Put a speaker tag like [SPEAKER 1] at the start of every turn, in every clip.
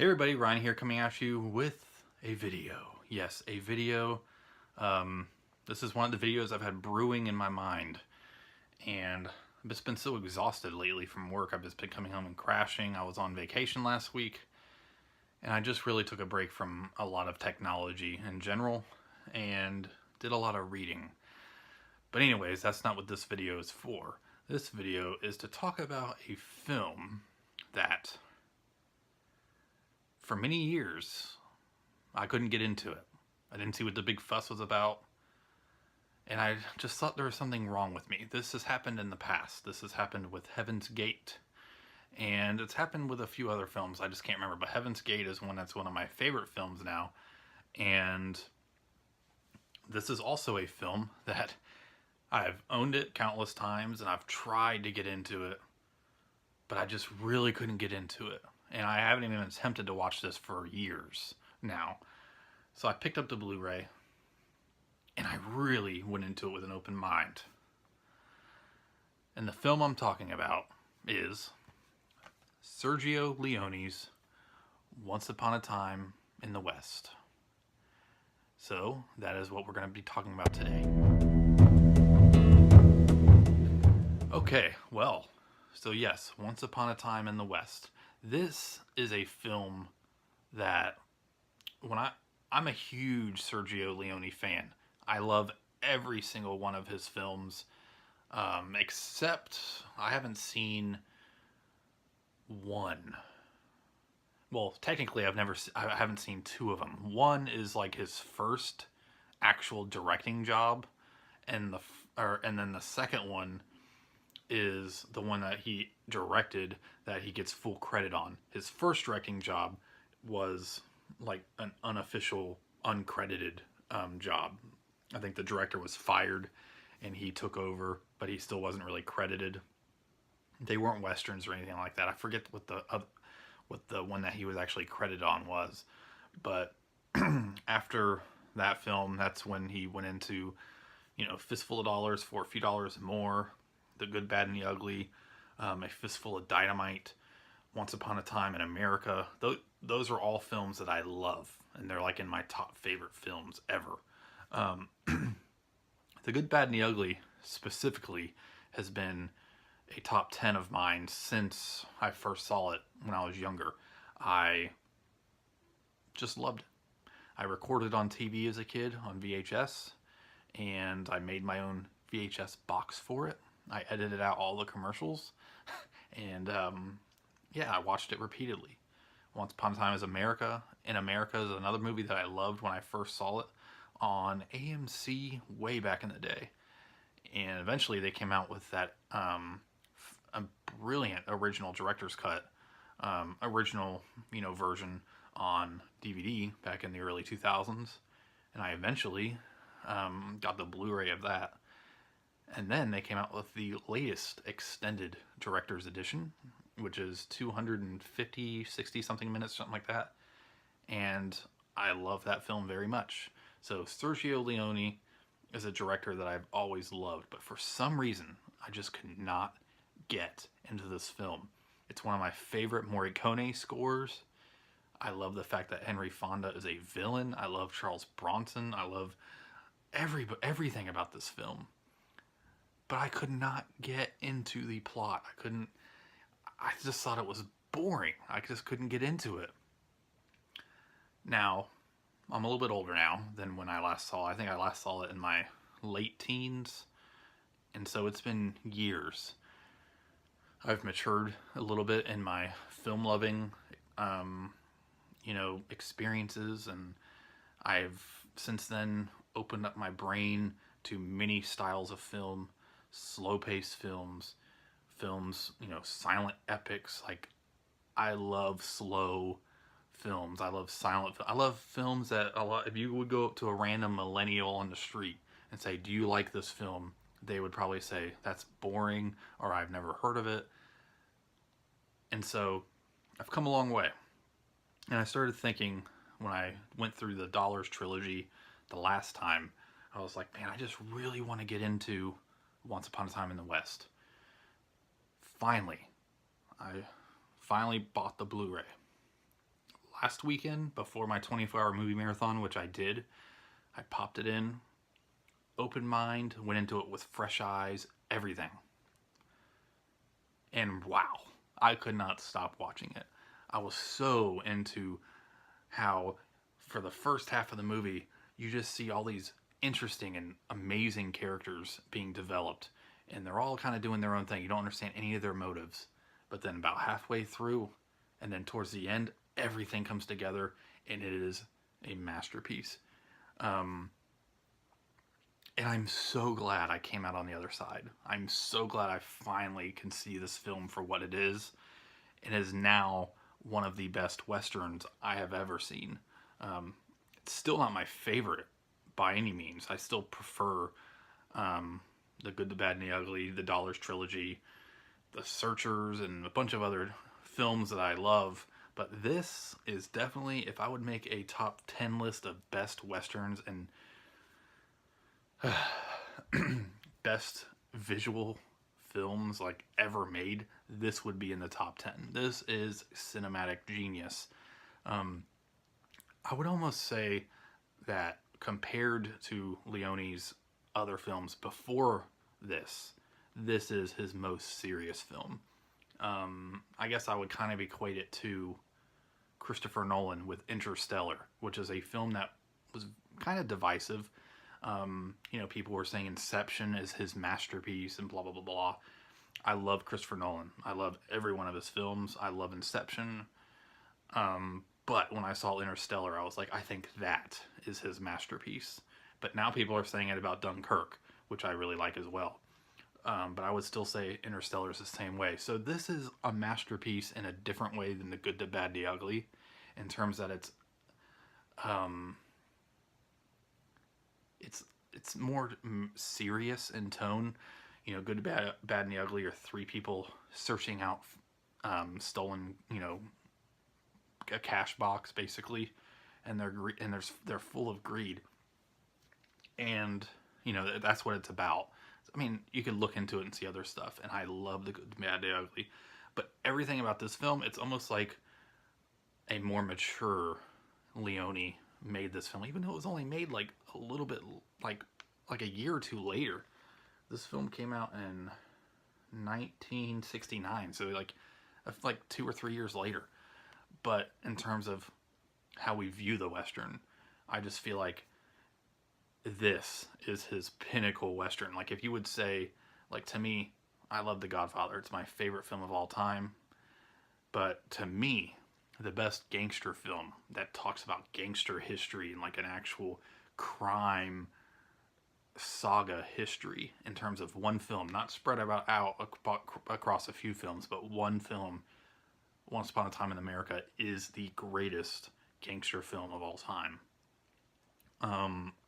[SPEAKER 1] Hey everybody, Ryan here coming at you with a video. Yes, a video. This is one of the videos I've had brewing in my mind. And I've just been so exhausted lately from work. I've just been coming home and crashing. I was on vacation last week. And I just really took a break from a lot of technology in general. And did a lot of reading. But anyways, that's not what this video is for. This video is to talk about a film that for many years, I couldn't get into it. I didn't see what the big fuss was about. And I just thought there was something wrong with me. This has happened in the past. This has happened with Heaven's Gate. And it's happened with a few other films. I just can't remember. But Heaven's Gate is one that's one of my favorite films now. And this is also a film that I've owned it countless times. And I've tried to get into it. But I just really couldn't get into it. And I haven't even attempted to watch this for years now. So I picked up the Blu-ray and I really went into it with an open mind. And the film I'm talking about is Sergio Leone's Once Upon a Time in the West. So that is what we're going to be talking about today. Okay, well, so yes, Once Upon a Time in the West. This is a film that I'm a huge Sergio Leone fan. I love every single one of his films, except I haven't seen one. Well, technically, I haven't seen two of them. One is like his first actual directing job, and then the second one is the one that he directed that he gets full credit on. His first directing job was like an unofficial, uncredited job. I think the director was fired and he took over, but he still wasn't really credited. They weren't westerns or anything like that. I forget what the one that he was actually credited on was. But after that film, that's when he went into, Fistful of Dollars for a Few Dollars More, The Good, Bad, and the Ugly, A Fistful of Dynamite, Once Upon a Time in America. Those are all films that I love, and they're like in my top favorite films ever. The Good, Bad, and the Ugly specifically has been a top 10 of mine since I first saw it when I was younger. I just loved it. I recorded on TV as a kid on VHS, and I made my own VHS box for it. I edited out all the commercials, and I watched it repeatedly. Once Upon a Time in America is another movie that I loved when I first saw it on AMC way back in the day. And eventually they came out with that a brilliant original director's cut, version on DVD back in the early 2000s. And I eventually got the Blu-ray of that. And then they came out with the latest extended director's edition, which is 250, 60 something minutes, something like that. And I love that film very much. So Sergio Leone is a director that I've always loved, but for some reason, I just could not get into this film. It's one of my favorite Morricone scores. I love the fact that Henry Fonda is a villain. I love Charles Bronson. I love everything about this film. But I could not get into the plot. I just thought it was boring. I just couldn't get into it. Now, I'm a little bit older now than when I last saw it. I think I last saw it in my late teens. And so it's been years. I've matured a little bit in my film loving, experiences. And I've since then opened up my brain to many styles of film. Slow-paced films, silent epics. Like, I love slow films. I love silent. I love films that if you would go up to a random millennial on the street and say, "Do you like this film?" they would probably say, "That's boring," or "I've never heard of it." And so, I've come a long way. And I started thinking when I went through the Dollars trilogy the last time, I was like, man, I just really want to get into Once Upon a Time in the West. I finally bought the Blu-ray last weekend before my 24-hour movie marathon, which I did. I popped it in, open mind, went into it with fresh eyes, everything. And wow, I could not stop watching it. I was so into how, for the first half of the movie, you just see all these interesting and amazing characters being developed, and they're all kind of doing their own thing. You don't understand any of their motives. But then, about halfway through, and then towards the end, everything comes together, and it is a masterpiece. Um, and I'm so glad I came out on the other side. I'm so glad I finally can see this film for what it is. It is now one of the best westerns I have ever seen. It's still not my favorite by any means. I still prefer The Good, the Bad, and the Ugly, the Dollars trilogy, The Searchers, and a bunch of other films that I love. But this is definitely, if I would make a top 10 list of best westerns and best visual films like ever made, this would be in the top 10. This is cinematic genius. I would almost say that compared to Leone's other films before this is his most serious film. I guess I would kind of equate it to Christopher Nolan with Interstellar, which is a film that was kind of divisive. People were saying Inception is his masterpiece and blah, blah, blah, blah. I love Christopher Nolan. I love every one of his films. I love Inception. But when I saw Interstellar, I was like, I think that is his masterpiece. But now people are saying it about Dunkirk, which I really like as well. But I would still say Interstellar is the same way. So this is a masterpiece in a different way than The Good, the Bad, the Ugly, in terms that it's more serious in tone. Good, bad, and the ugly are three people searching out stolen, a cash box basically, and they're full of greed, and that's what it's about. I mean, you could look into it and see other stuff, and I love The Good, Bad, the Ugly, but everything about this film, it's almost like a more mature Leone made this film, even though it was only made like a little bit like a year or two later. This film came out in 1969, so like 2 or 3 years later. But in terms of how we view the Western, I just feel like this is his pinnacle Western. Like, if you would say, like, to me, I love The Godfather. It's my favorite film of all time. But to me, the best gangster film that talks about gangster history and like an actual crime saga history in terms of one film, not spread out across a few films, but one film, Once Upon a Time in America, is the greatest gangster film of all time.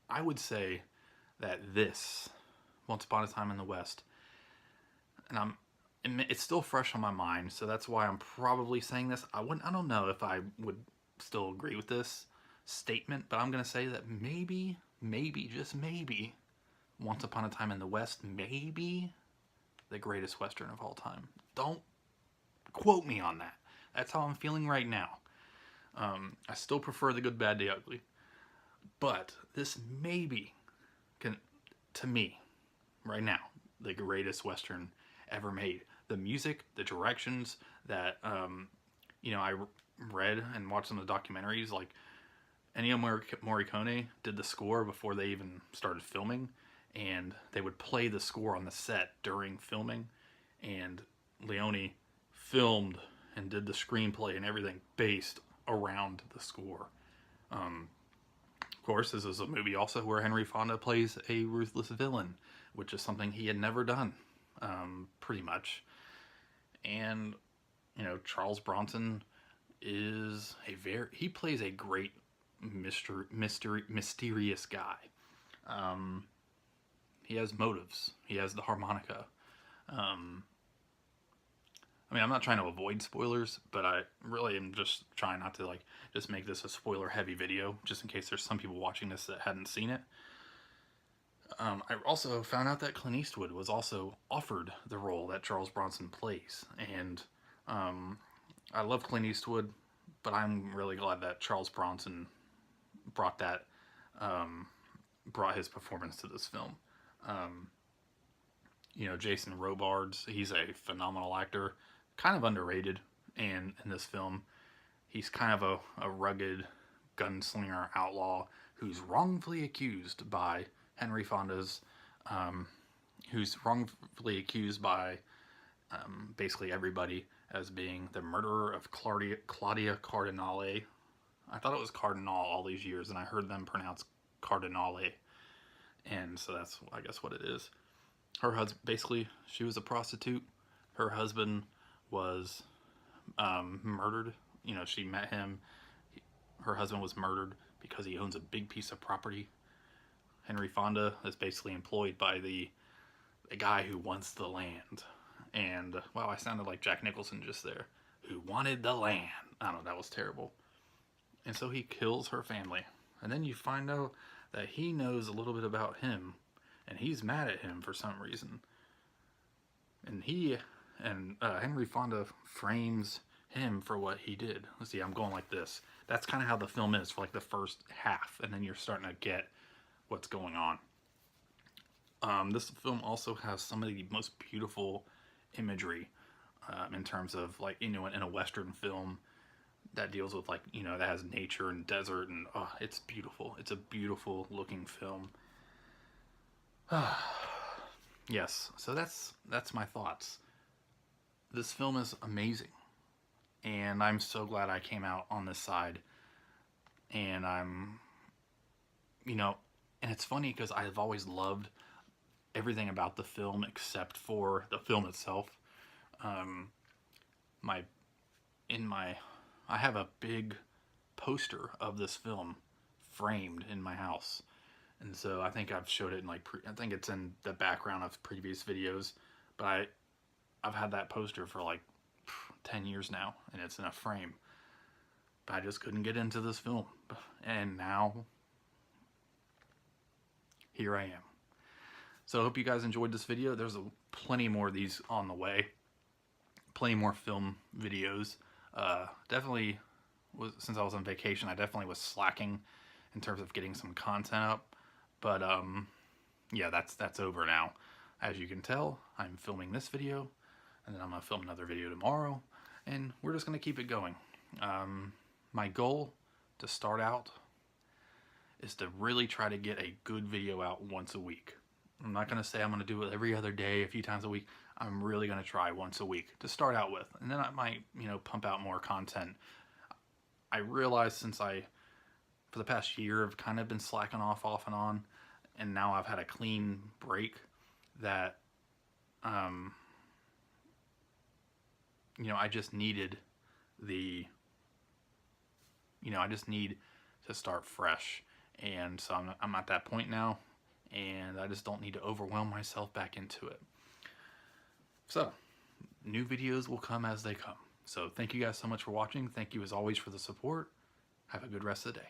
[SPEAKER 1] I would say that this, Once Upon a Time in the West, and it's still fresh on my mind, so that's why I'm probably saying this. I don't know if I would still agree with this statement, but I'm gonna say that maybe, just maybe, Once Upon a Time in the West, maybe the greatest Western of all time. Don't quote me on that. That's how I'm feeling right now. I still prefer The Good, Bad, the Ugly, but this maybe can, to me, right now, the greatest Western ever made. The music, the directions that I read and watched some of the documentaries, like Ennio Morricone did the score before they even started filming, and they would play the score on the set during filming, and Leone filmed and did the screenplay and everything based around the score. Of course, this is a movie also where Henry Fonda plays a ruthless villain, which is something he had never done, pretty much. And Charles Bronson is he plays a great mysterious guy. He has motives. He has the harmonica. I'm not trying to avoid spoilers, but I really am just trying not to just make this a spoiler heavy video, just in case there's some people watching this that hadn't seen it. I also found out that Clint Eastwood was also offered the role that Charles Bronson plays, and I love Clint Eastwood, but I'm really glad that Charles Bronson brought that brought his performance to this film. Um, Jason Robards, he's a phenomenal actor, kind of underrated, and in this film, he's kind of a rugged gunslinger outlaw who's wrongfully accused by Henry Fonda's, um, who's wrongfully accused by basically everybody as being the murderer of Claudia Cardinale. I thought it was Cardinal all these years, and I heard them pronounce Cardinale, and so that's, I guess, what it is. Her husband, basically, she was a prostitute. Her husband was murdered. She met him. Her husband was murdered because he owns a big piece of property. Henry Fonda is basically employed by the guy who wants the land. And, wow, I sounded like Jack Nicholson just there. Who wanted the land. I don't know, that was terrible. And so he kills her family. And then you find out that he knows a little bit about him. And he's mad at him for some reason. And Henry Fonda frames him for what he did. Let's see, I'm going like this. That's kind of how the film is for like the first half. And then you're starting to get what's going on. This film also has some of the most beautiful imagery in terms of, like, in a Western film that deals with, like, that has nature and desert, and it's beautiful. It's a beautiful looking film. Yes, so that's my thoughts. This film is amazing, and I'm so glad I came out on this side. And and it's funny because I've always loved everything about the film except for the film itself. My in my I have a big poster of this film framed in my house, and so I think I've showed it in I think it's in the background of previous videos, but I've had that poster for like 10 years now, and it's in a frame. But I just couldn't get into this film, and now here I am. So I hope you guys enjoyed this video. There's plenty more of these on the way. Plenty more film videos. Definitely, since I was on vacation, I definitely was slacking in terms of getting some content up. But yeah, that's over now. As you can tell, I'm filming this video, and then I'm going to film another video tomorrow, and we're just going to keep it going. My goal to start out is to really try to get a good video out once a week. I'm not going to say I'm going to do it every other day, a few times a week. I'm really going to try once a week to start out with. And then I might, pump out more content. I realized for the past year, I've kind of been slacking off and on. And now I've had a clean break that, I just needed I just need to start fresh. And so I'm at that point now. And I just don't need to overwhelm myself back into it. So, new videos will come as they come. So thank you guys so much for watching. Thank you as always for the support. Have a good rest of the day.